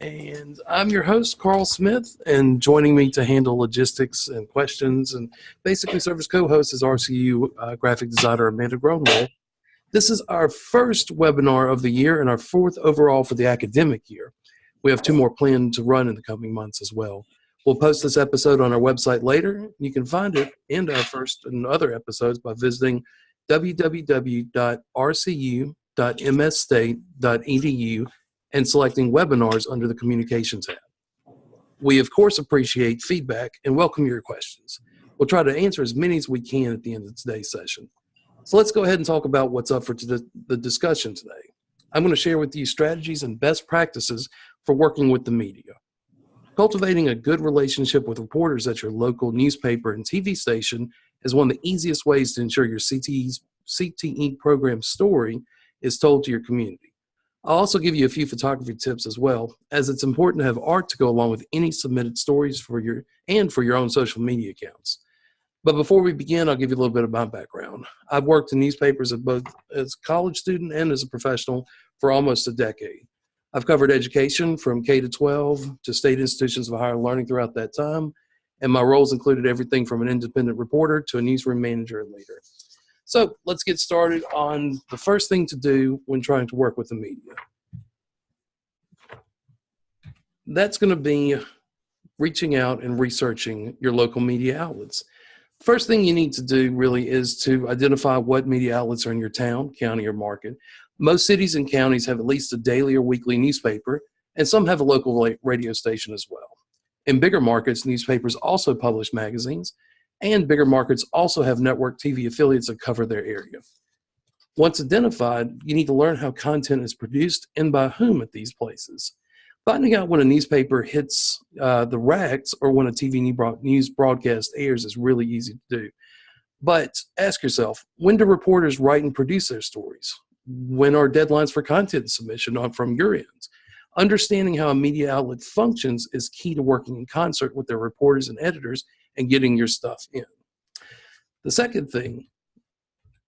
And I'm your host, Carl Smith, and joining me to handle logistics and questions and basically serve as co-host is RCU graphic designer Amanda Gronwald. This is our first webinar of the year and our fourth overall for the academic year. We have two more planned to run in the coming months as well. We'll post this episode on our website later. You can find it and our first and other episodes by visiting www.rcu.msstate.edu and selecting webinars under the communications tab. We, of course, appreciate feedback and welcome your questions. We'll try to answer as many as we can at the end of today's session. So let's go ahead and talk about what's up for the discussion today. I'm going to share with you strategies and best practices for working with the media. Cultivating a good relationship with reporters at your local newspaper and TV station is one of the easiest ways to ensure your CTE program story is told to your community. I'll also give you a few photography tips as well, as it's important to have art to go along with any submitted stories for your own social media accounts. But before we begin, I'll give you a little bit of my background. I've worked in newspapers both as a college student and as a professional for almost a decade. I've covered education from K to 12 to state institutions of higher learning throughout that time, and my roles included everything from an independent reporter to a newsroom manager and leader. So let's get started on the first thing to do when trying to work with the media. That's going to be reaching out and researching your local media outlets. First thing you need to do really is to identify what media outlets are in your town, county, or market. Most cities and counties have at least a daily or weekly newspaper, and some have a local radio station as well. In bigger markets, newspapers also publish magazines, and bigger markets also have network TV affiliates that cover their area. Once identified, you need to learn how content is produced and by whom at these places. Finding out when a newspaper hits the racks or when a TV news broadcast airs is really easy to do. But ask yourself, when do reporters write and produce their stories? When are deadlines for content submission from your end? Understanding how a media outlet functions is key to working in concert with their reporters and editors and getting your stuff in. The second thing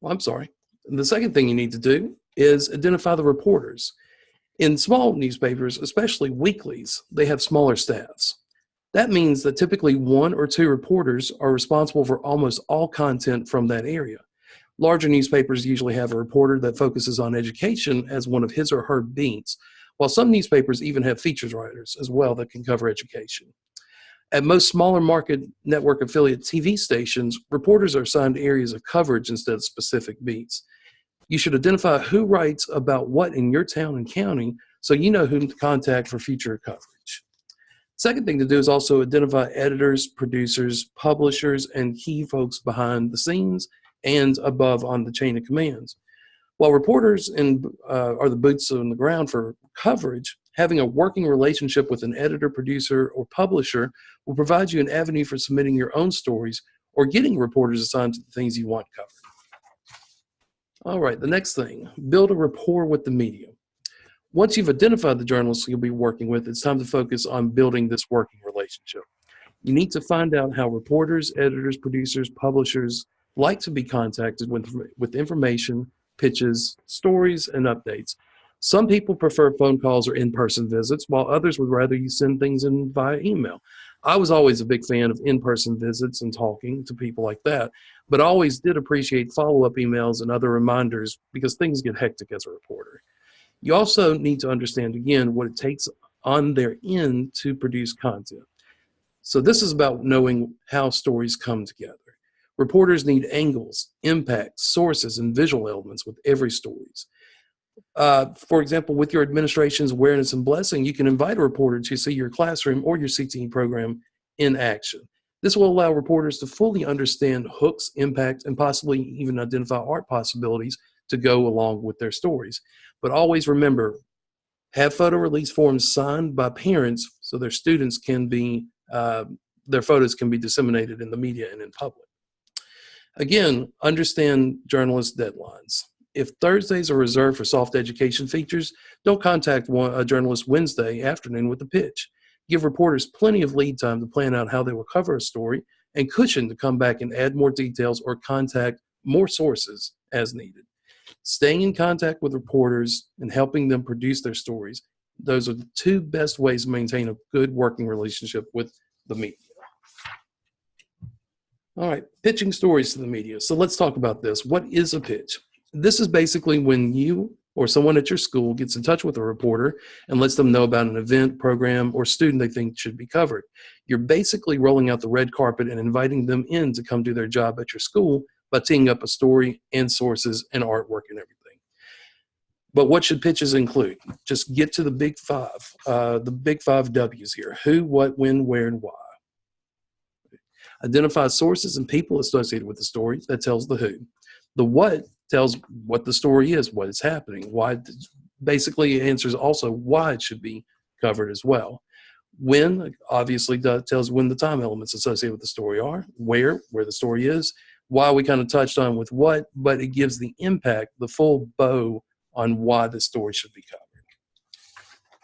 you need to do is identify the reporters. In small newspapers, especially weeklies, they have smaller staffs. That means that typically one or two reporters are responsible for almost all content from that area. Larger newspapers usually have a reporter that focuses on education as one of his or her beats, while some newspapers even have features writers as well that can cover education. At most smaller market network affiliate TV stations, reporters are assigned areas of coverage instead of specific beats. You should identify who writes about what in your town and county so you know whom to contact for future coverage. Second thing to do is also identify editors, producers, publishers, and key folks behind the scenes and above on the chain of commands. While reporters are the boots on the ground for coverage, having a working relationship with an editor, producer, or publisher will provide you an avenue for submitting your own stories or getting reporters assigned to the things you want covered. All right, the next thing, build a rapport with the media. Once you've identified the journalists you'll be working with, it's time to focus on building this working relationship. You need to find out how reporters, editors, producers, publishers like to be contacted with information, pitches, stories, and updates. Some people prefer phone calls or in-person visits, while others would rather you send things in via email. I was always a big fan of in-person visits and talking to people like that, but I always did appreciate follow-up emails and other reminders because things get hectic as a reporter. You also need to understand, again, what it takes on their end to produce content. So this is about knowing how stories come together. Reporters need angles, impact, sources, and visual elements with every stories. For example, with your administration's awareness and blessing, you can invite a reporter to see your classroom or your CTE program in action. This will allow reporters to fully understand hooks, impact, and possibly even identify art possibilities to go along with their stories. But always remember, have photo release forms signed by parents so their students can be, their photos can be disseminated in the media and in public. Again, understand journalist deadlines. If Thursdays are reserved for soft education features, don't contact a journalist Wednesday afternoon with a pitch. Give reporters plenty of lead time to plan out how they will cover a story and cushion to come back and add more details or contact more sources as needed. Staying in contact with reporters and helping them produce their stories Those are the two best ways to maintain a good working relationship with the media. All right, pitching stories to the media. So let's talk about this. What is a pitch? This is basically when you or someone at your school gets in touch with a reporter and lets them know about an event, program, or student they think should be covered. You're basically rolling out the red carpet and inviting them in to come do their job at your school by teeing up a story and sources and artwork and everything. But what should pitches include? Just get to the big five W's here: who, what, when, where, and why. Identify sources and people associated with the story. That tells the who. The what tells what the story is, what is happening, why. Basically answers also why it should be covered as well. When obviously tells when the time elements associated with the story are, where the story is, why we kind of touched on with what, but it gives the impact, the full bow on why the story should be covered.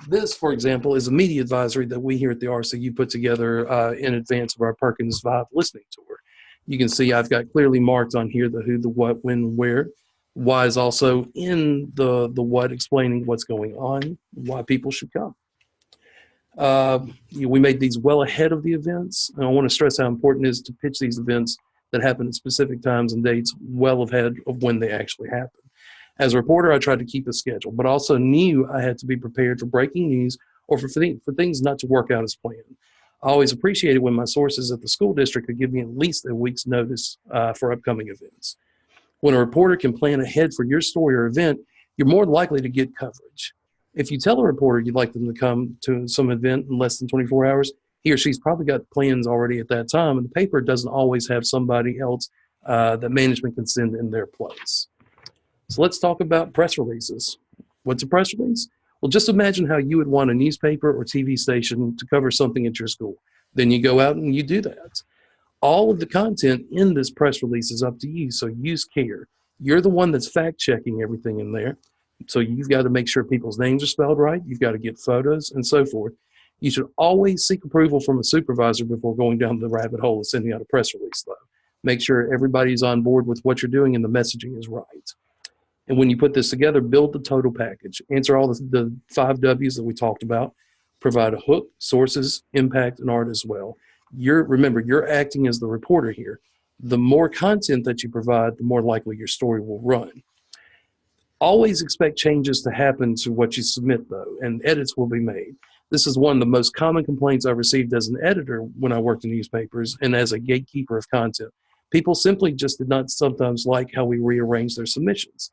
This, for example, is a media advisory that we here at the RCU put together in advance of our Perkins Vive listening tour. You can see I've got clearly marked on here the who, the what, when, where. Why is also in the what, explaining what's going on, why people should come. We made these well ahead of the events, and I want to stress how important it is to pitch these events that happen at specific times and dates well ahead of when they actually happen. As a reporter, I tried to keep a schedule, but also knew I had to be prepared for breaking news or for things not to work out as planned. I always appreciated when my sources at the school district could give me at least a week's notice for upcoming events. When a reporter can plan ahead for your story or event, you're more likely to get coverage. If you tell a reporter you'd like them to come to some event in less than 24 hours, he or she's probably got plans already at that time, and the paper doesn't always have somebody else that management can send in their place. So let's talk about press releases. What's a press release? Well, just imagine how you would want a newspaper or TV station to cover something at your school. Then you go out and you do that. All of the content in this press release is up to you, so use care. You're the one that's fact-checking everything in there, so you've got to make sure people's names are spelled right. You've got to get photos and so forth. You should always seek approval from a supervisor before going down the rabbit hole of sending out a press release, though. Make sure everybody's on board with what you're doing and the messaging is right. And when you put this together, build the total package. Answer all the 5 W's that we talked about. Provide a hook, sources, impact, and art as well. Remember, you're acting as the reporter here. The more content that you provide, the more likely your story will run. Always expect changes to happen to what you submit, though, and edits will be made. This is one of the most common complaints I received as an editor when I worked in newspapers and as a gatekeeper of content. People simply just did not sometimes like how we rearrange their submissions.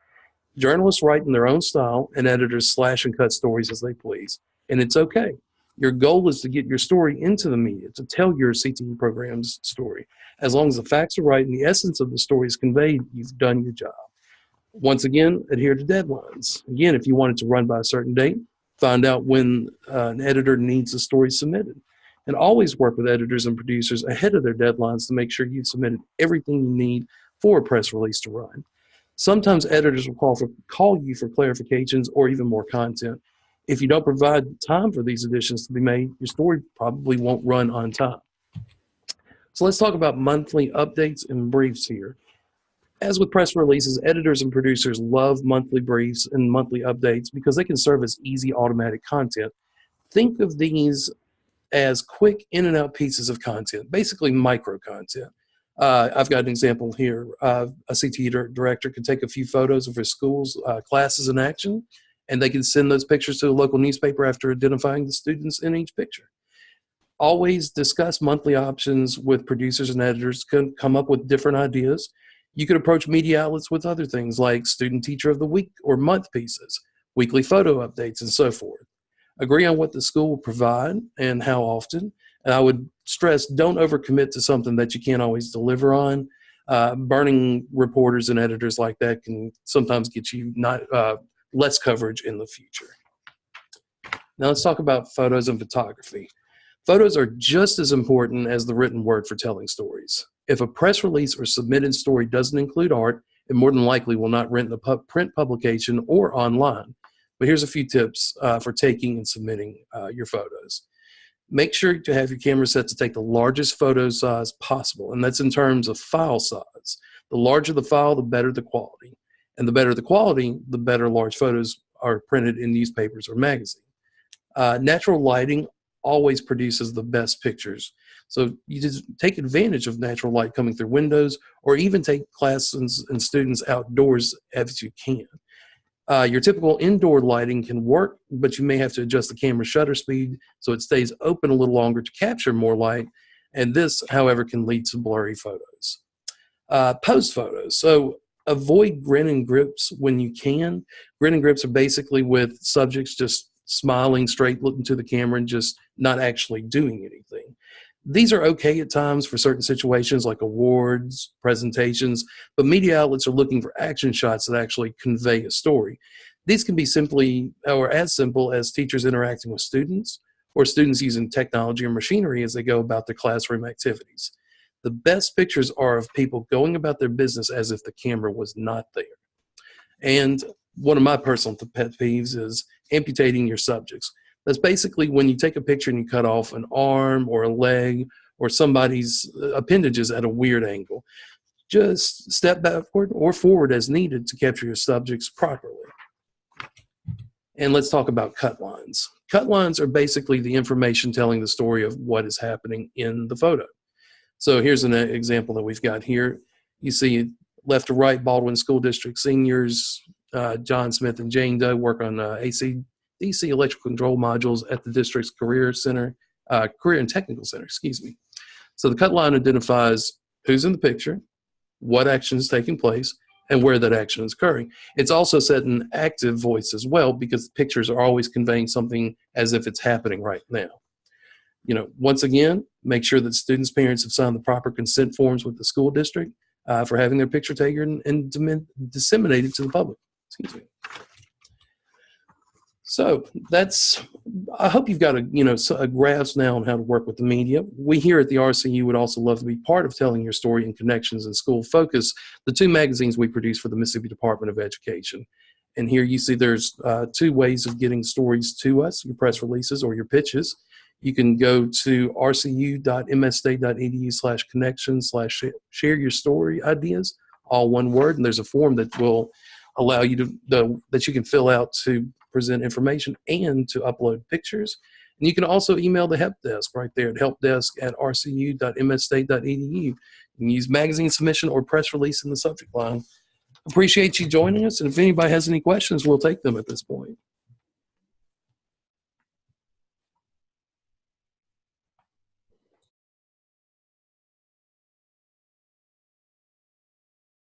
Journalists write in their own style, and editors slash and cut stories as they please, and it's okay. Your goal is to get your story into the media, to tell your CTE program's story. As long as the facts are right and the essence of the story is conveyed, you've done your job. Once again, adhere to deadlines. Again, if you want it to run by a certain date, find out when an editor needs the story submitted. And always work with editors and producers ahead of their deadlines to make sure you've submitted everything you need for a press release to run. Sometimes editors will call you for clarifications or even more content. If you don't provide time for these additions to be made, your story probably won't run on time. So let's talk about monthly updates and briefs here. As with press releases, editors and producers love monthly briefs and monthly updates because they can serve as easy automatic content. Think of these as quick in and out pieces of content, basically micro content. I've got an example here. A CTE director can take a few photos of his school's classes in action, and they can send those pictures to a local newspaper after identifying the students in each picture. Always discuss monthly options with producers and editors to come up with different ideas. You could approach media outlets with other things like student teacher of the week or month pieces, weekly photo updates, and so forth. Agree on what the school will provide and how often. And I would stress, don't overcommit to something that you can't always deliver on. Burning reporters and editors like that can sometimes get you less coverage in the future. Now let's talk about photos and photography. Photos are just as important as the written word for telling stories. If a press release or submitted story doesn't include art, it more than likely will not rent the print publication or online. But here's a few tips for taking and submitting your photos. Make sure to have your camera set to take the largest photo size possible, and that's in terms of file size. The larger the file, the better the quality. And the better the quality, the better large photos are printed in newspapers or magazines. Natural lighting always produces the best pictures. So you just take advantage of natural light coming through windows, or even take classes and students outdoors as you can. Your typical indoor lighting can work, but you may have to adjust the camera shutter speed so it stays open a little longer to capture more light. And this, however, can lead to blurry photos. Pose photos. So avoid grin and grips when you can. Grin and grips are basically with subjects just smiling straight looking to the camera and just not actually doing anything. These are okay at times for certain situations like awards, presentations, but media outlets are looking for action shots that actually convey a story. These can be simply or as simple as teachers interacting with students or students using technology or machinery as they go about their classroom activities. The best pictures are of people going about their business as if the camera was not there. And one of my personal pet peeves is amputating your subjects. That's basically when you take a picture and you cut off an arm or a leg or somebody's appendages at a weird angle. Just step backward or forward as needed to capture your subjects properly. And let's talk about cut lines. Cut lines are basically the information telling the story of what is happening in the photo. So here's an example that we've got here. You see left to right, Baldwin School District seniors, John Smith and Jane Doe work on AC/DC electrical control modules at the district's Career and Technical Center, excuse me. So the cut line identifies who's in the picture, what action is taking place, and where that action is occurring. It's also set in active voice as well because the pictures are always conveying something as if it's happening right now. Once again, make sure that students' parents have signed the proper consent forms with the school district for having their picture taken and disseminated to the public. Excuse me. So I hope you've got a grasp now on how to work with the media. We here at the RCU would also love to be part of telling your story in Connections and School Focus, the two magazines we produce for the Mississippi Department of Education. And here you see there's two ways of getting stories to us, your press releases or your pitches. You can go to rcu.msstate.edu/connections/share your story ideas, all one word, and there's a form that will allow you that you can fill out to present information and to upload pictures. And you can also email the help desk right there at helpdesk@rcu.msstate.edu. You can use magazine submission or press release in the subject line. Appreciate you joining us, and if anybody has any questions, we'll take them at this point.